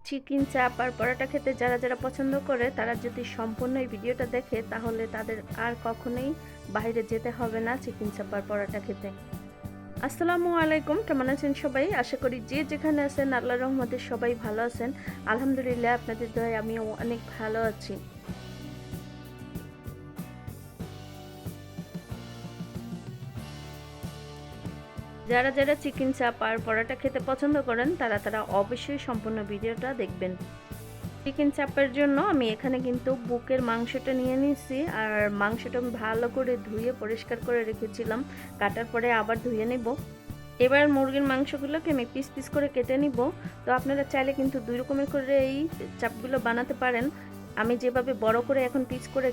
Chicken চাপ আর পরোটা খেতে যারা যারা পছন্দ করে তারা যদি সম্পূর্ণ এই ভিডিওটা দেখে তাহলে তাদের আর কখনোই বাইরে যেতে হবে না চিকেন চাপ আর পরোটা খেতে। আসসালামু আলাইকুম, কেমন আছেন সবাই? আশা করি যে যেখানে আছেন আল্লাহর রহমতে সবাই ভালো আছেন। আলহামদুলিল্লাহ, আপনাদের দয়ায় আমিও অনেক ভালো আছি। যারা যারা চিকেন চাপ আর পরোটা খেতে পছন্দ করেন তারা তারা অবশ্যই সম্পূর্ণ ভিডিওটা দেখবেন। চিকেন চাপের জন্য আমি এখানে কিন্তু বুকের মাংসটা নিয়ে নিয়েছি, আর মাংসটা আমি ভালো করে ধুয়ে পরিষ্কার করে রেখেছিলাম, কাটার পরে আবার ধুয়ে নেব। এবার মুরগির মাংসগুলোকে আমি পিস পিস করে কেটে নিব। তো আপনারা চাইলে কিন্তু দুই রকমের করে এই চাপগুলো বানাতে পারেন। আমি যেভাবে বড় করে এখন পিস করে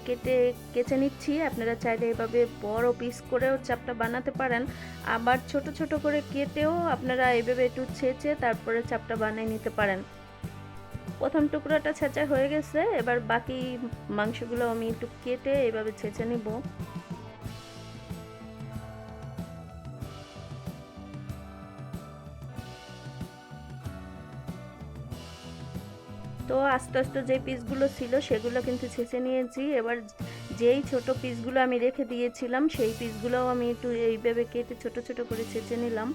কেটে নিচ্ছি, আপনারা চাইলে এভাবে বড় পিস করেও চাপটা বানাতে পারেন। আবার ছোট ছোট করে কেটেও আপনারা এভাবে একটু ছেঁচে তারপরে চাপটা বানিয়ে নিতে পারেন। প্রথম টুকরোটা ছেঁচা হয়ে গেছে, এবার বাকি মাংসগুলো আমি একটু কেটে এভাবে ছেঁচে নিব। তো আস্তে আস্তে যে পিসগুলো ছিল সেগুলো কিন্তু ছেঁচে নিয়েছি। এবার যেই ছোট পিসগুলো আমি রেখে দিয়েছিলাম সেই পিসগুলোও আমি একটু এইভাবে কেটে ছোট ছোট করে ছেঁচে নিলাম।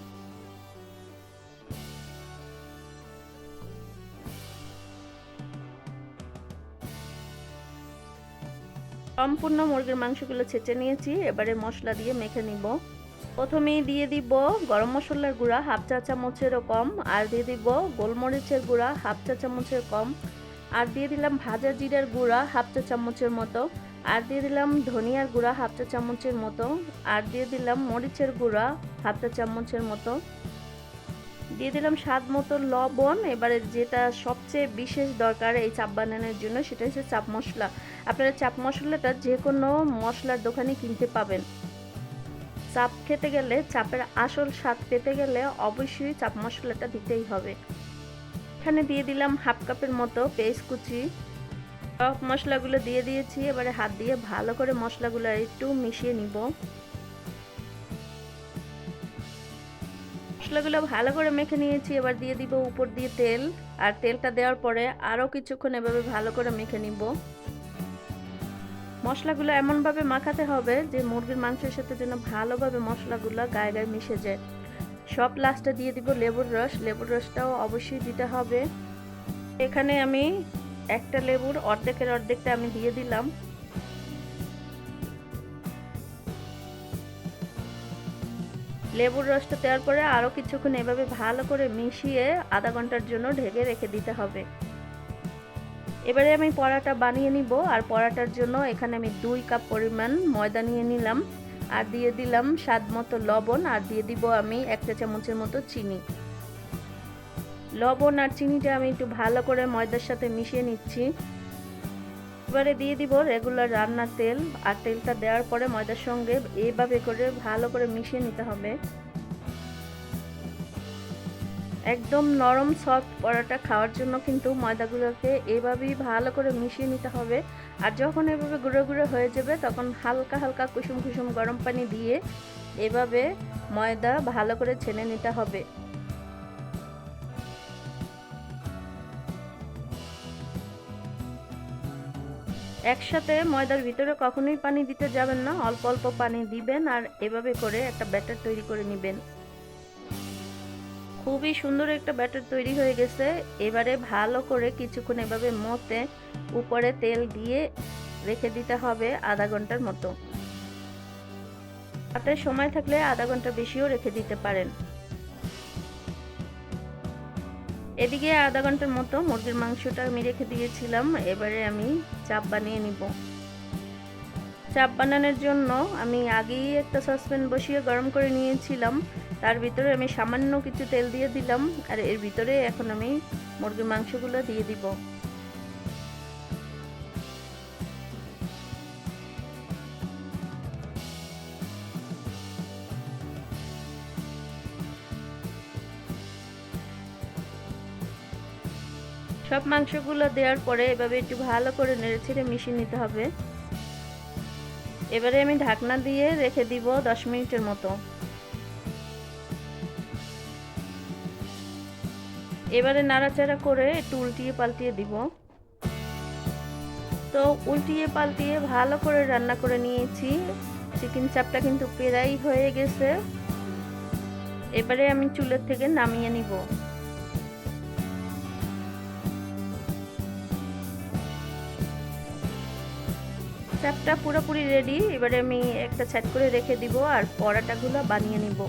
সম্পূর্ণ মুরগির মাংসগুলো ছেঁচে নিয়েছি, এবারে মশলা দিয়ে মেখে নিব। প্রথমেই দিয়ে দিব গরম মশলার গুঁড়া হাফ চা চামচেরও কম, আর দিয়ে দিব গোলমরিচের গুঁড়া হাফ চা চামচের কম, আর দিয়ে দিলাম ভাজা জিরার গুঁড়া হাফ চা চামচের মতো, আর দিয়ে দিলাম ধনিয়ার গুঁড়া হাফ চা চামচের মতো, আর দিয়ে দিলাম মরিচের গুঁড়া হাফ চা চামচের মতো, দিয়ে দিলাম স্বাদ মতো লবণ। এবারে যেটা সবচেয়ে বিশেষ দরকার এই চাপ বানানোর জন্য সেটা হচ্ছে চাপ মশলা। আপনারা চাপ মশলাটা যে কোনো মশলার দোকানে কিনতে পাবেন। চাপ খেতে গেলে, চাপের আসল স্বাদ পেতে গেলে অবশ্যই চাপ মশলাটা দিতেই হবে। এখানে দিয়ে দিলাম হাফ কাপের মতো পেঁয়াজ কুচি। সব মশলাগুলো দিয়ে দিয়েছি, এবারে হাত দিয়ে ভালো করে মশলাগুলো একটু মিশিয়ে নিব। মশলাগুলো ভালো করে মেখে নিয়েছি, এবার দিয়ে দিব উপর দিয়ে তেল। আর তেলটা দেওয়ার পরে আরও কিছুক্ষণ এভাবে ভালো করে মেখে নিব। মশলাগুলো এমনভাবে মাখাতে হবে যে মুরগির মাংসের সাথে যেন ভালোভাবে মশলাগুলো গায়ে গায়ে মিশে যায়। সব লাস্টে দিয়ে দিব লেবুর রস। লেবুর রসটাও অবশ্যই দিতে হবে। এখানে আমি একটা লেবুর অর্ধেকের অর্ধেকটা আমি দিয়ে দিলাম। লেবুর রসটা দেওয়ার পরে আরও কিছুক্ষণ এভাবে ভালো করে মিশিয়ে আধা ঘন্টার জন্য ঢেকে রেখে দিতে হবে। এবারে আমি পরাটা বানিয়ে নিব, আর পরাটার জন্য এখানে আমি 2 কাপ পরিমাণ ময়দা নিয়ে নিলাম, আর দিয়ে দিলাম স্বাদ মতো লবণ, আর দিয়ে দিব আমি 1 চা চামচের মতো চিনি। লবণ আর চিনিটা আমি একটু ভালো করে ময়দার সাথে মিশিয়ে নিচ্ছি। এবারে দিয়ে দিব রেগুলার রান্নার তেল, আর তেলটা দেওয়ার পরে ময়দার সঙ্গে এইভাবে করে ভালো করে মিশিয়ে নিতে হবে। একদম নরম সফট পরোটা খাওয়ার জন্য কিন্তু ময়দাগুলোকে এভাবেই ভালো করে মিশিয়ে নিতে হবে। আর যখন এভাবে গুঁড়ো গুঁড়ো হয়ে যাবে তখন হালকা হালকা কুসুম কুসুম গরম পানি দিয়ে এভাবে ময়দা ভালো করে ছেনে নিতে হবে। একসাথে ময়দার ভিতরে কখনোই পানি দিতে যাবেন না, অল্প অল্প পানি দিবেন, আর এভাবে করে একটা ব্যাটার তৈরি করে নেবেন। খুবই সুন্দর একটা ব্যাটার তৈরি হয়ে গেছে। এবারে ভালো করে কিছুক্ষণ এভাবে মতে উপরে তেল দিয়ে রেখে দিতে হবে আধা ঘন্টার মতো। হাতে সময় থাকলে আধা ঘন্টা বেশিও রেখে দিতে পারেন। এদিকে আধা ঘন্টার মতো মুরগির মাংসটা আমি রেখে দিয়েছিলাম। এবারে আমি চাপ বানিয়ে নিব। চাপ বানানোর জন্য আমি আগেই একটা সসপ্যান বসিয়ে গরম করে নিয়েছিলাম, তার ভিতরে আমি সামান্য কিছু তেল দিয়ে দিলাম, আর এর ভিতরে এখন আমি মুরগির মাংসগুলো দিয়ে দিব। সব মাংসগুলো দেওয়ার পরে এভাবে একটু ভালো করে নেড়েচেড়ে মিশিয়ে নিতে হবে। এবারে আমি ঢাকনা দিয়ে রেখে দিব 10 মিনিটের মতো। এবারে নাড়াচাড়া করে একটু উল্টিয়ে পাল্টিয়ে দিব। তো উল্টিয়ে পাল্টিয়ে ভালো করে রান্না করে নিয়েছি। চিকেন চাপটা কিন্তু প্রায় হয়ে গেছে। এবারে আমি চুলের থেকে নামিয়ে নিব। চাপটা পুরোপুরি রেডি। এবারে আমি একটা সাইড করে রেখে দিব আর পরাটাগুলো বানিয়ে নিব।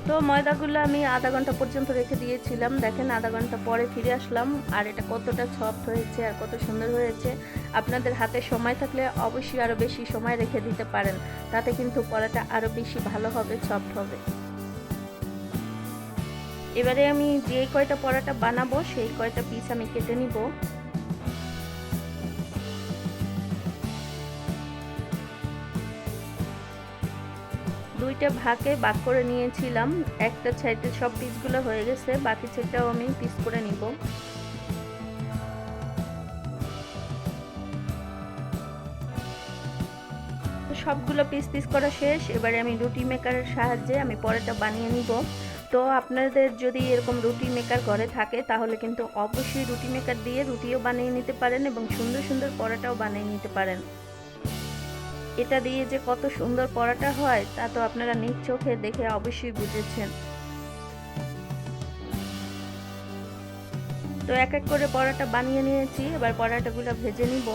তো ময়দাগুলো আমি আধা ঘন্টা পর্যন্ত রেখে দিয়েছিলাম। দেখেন আধা ঘন্টা পরে ফিরে আসলাম আর এটা কতটা সফট হয়েছে আর কত সুন্দর হয়েছে। আপনাদের হাতে সময় থাকলে অবশ্যই আরও বেশি সময় রেখে দিতে পারেন, তাতে কিন্তু পরাটা আরও বেশি ভালো হবে, সফট হবে। এবারে আমি যে কয়টা পরাটা বানাবো সেই কয়টা পিস আমি কেটে নিব। দুইটা ভাগে ভাগ করে নিয়েছিলাম। একটা সাইডে সব পিসগুলো হয়ে গেছে, বাকি সাইডটাও আমি পিস করে নিব। সবগুলো পিস পিস করা শেষ। এবারে আমি রুটি মেকারের সাহায্যে আমি পরোটা বানিয়ে নিব। তো আপনাদের যদি এরকম রুটি মেকার ঘরে থাকে তাহলে কিন্তু অবশ্যই রুটি মেকার দিয়ে রুটিও বানিয়ে নিতে পারেন এবং সুন্দর সুন্দর পরোটাও বানিয়ে নিতে পারেন। এটা দিয়ে যে কত সুন্দর পরোটা হয় তা তো আপনারা নিজ চোখে দেখে অবশ্যই বুঝেছেন। তো এক এক করে পরোটা বানিয়ে নিয়েছি। এবার পরোটাগুলো ভেজে নিব।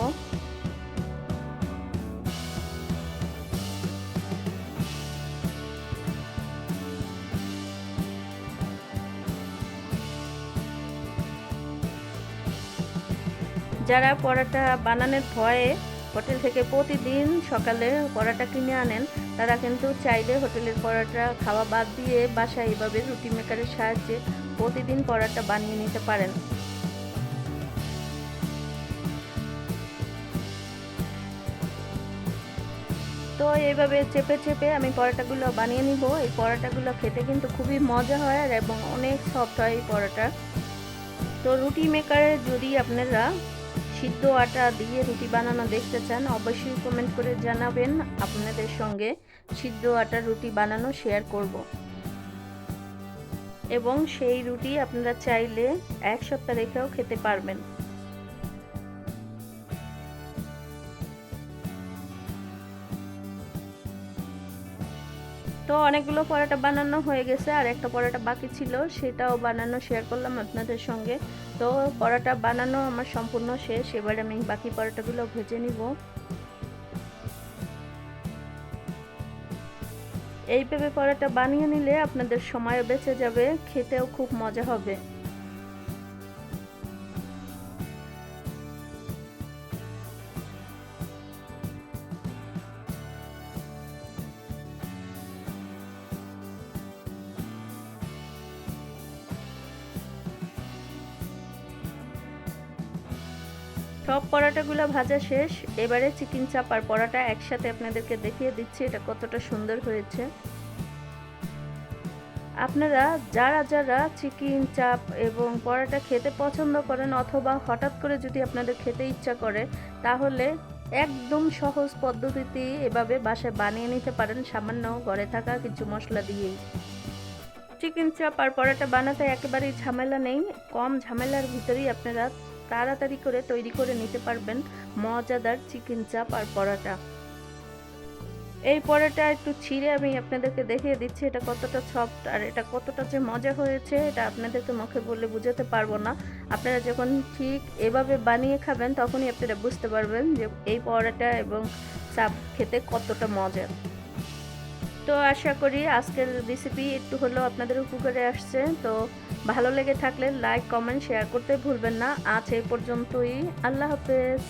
যারা পরোটা বানানোর ভয়ে হোটেল থেকে প্রতিদিন সকালে পরোটা কিনে আনেন, তারা কিন্তু চাইলে হোটেলের পরোটা খাওয়া বাদ দিয়ে বাসায় এভাবে রুটি মেকারের সাহায্যে প্রতিদিন পরোটা বানিয়ে নিতে পারেন। তো এইভাবে চেপে চেপে আমি পরোটাগুলো বানিয়ে নিব। এই পরোটাগুলো খেতে কিন্তু খুবই মজা হয় আর এবং অনেক সফট হয় এই পরোটা। তো রুটি মেকারে যদি আপনারা সিদ্ধ আটা দিয়ে রুটি বানানো দেখতে চান অবশ্যই কমেন্ট করে জানাবেন, আপনাদের সঙ্গে সিদ্ধ আটার রুটি বানানো শেয়ার করব। এবং সেই রুটি আপনারা চাইলে এক সপ্তাহ রেখেও খেতে পারবেন। তো অনেকগুলো পরোটা বানানো হয়ে গেছে আর একটা পরোটা বাকি ছিল, সেটাও বানানো শেয়ার করলাম আপনাদের সঙ্গে। তো পরোটা বানানো আমার সম্পূর্ণ শেষ। এবার আমি বাকি পরোটাগুলো ভেজে নিব। এইভাবে পরোটা বানিয়ে নিলে আপনাদের সময়ও বেঁচে যাবে, খেতেও খুব মজা হবে। সব পরোটাগুলো ভাজা শেষ। এবারে চিকেন চাপ আর পরোটা একসাথে আপনাদেরকে দেখিয়ে দিচ্ছি এটা কতটা সুন্দর হয়েছে। আপনারা যারা যারা চিকেন চাপ এবং পরোটা খেতে পছন্দ করেন অথবা হঠাৎ করে যদি আপনাদের খেতে ইচ্ছা করে তাহলে একদম সহজ পদ্ধতিতে এভাবে বাসায় বানিয়ে নিতে পারেন সামান্য ঘরে থাকা কিছু মশলা দিয়েই। চিকেন চাপ আর পরোটা বানাতে একেবারেই ঝামেলা নেই। কম ঝামেলার ভিতরেই আপনারা তাড়াতাড়ি করে তৈরি করে নিতে পারবেন মজাদার চিকেন চাপ আর পরোটা। এই পরোটা একটু ছিঁড়ে আমি আপনাদেরকে দেখিয়ে দিচ্ছি এটা কতটা সফট আর এটা কতটা যে মজা হয়েছে এটা আপনাদেরকে মুখে বলে বোঝাতে পারবো না। আপনারা যখন ঠিক এভাবে বানিয়ে খাবেন তখনই আপনারা বুঝতে পারবেন যে এই পরোটা এবং চাপ খেতে কতটা মজা। তো আশা করি আজকের রেসিপি একটু হলেও আপনাদের উপকারে আসছে। তো ভালো লেগে থাকলে লাইক কমেন্ট শেয়ার করতে ভুলবেন না। আজ এই পর্যন্তই। আল্লাহ হাফেজ।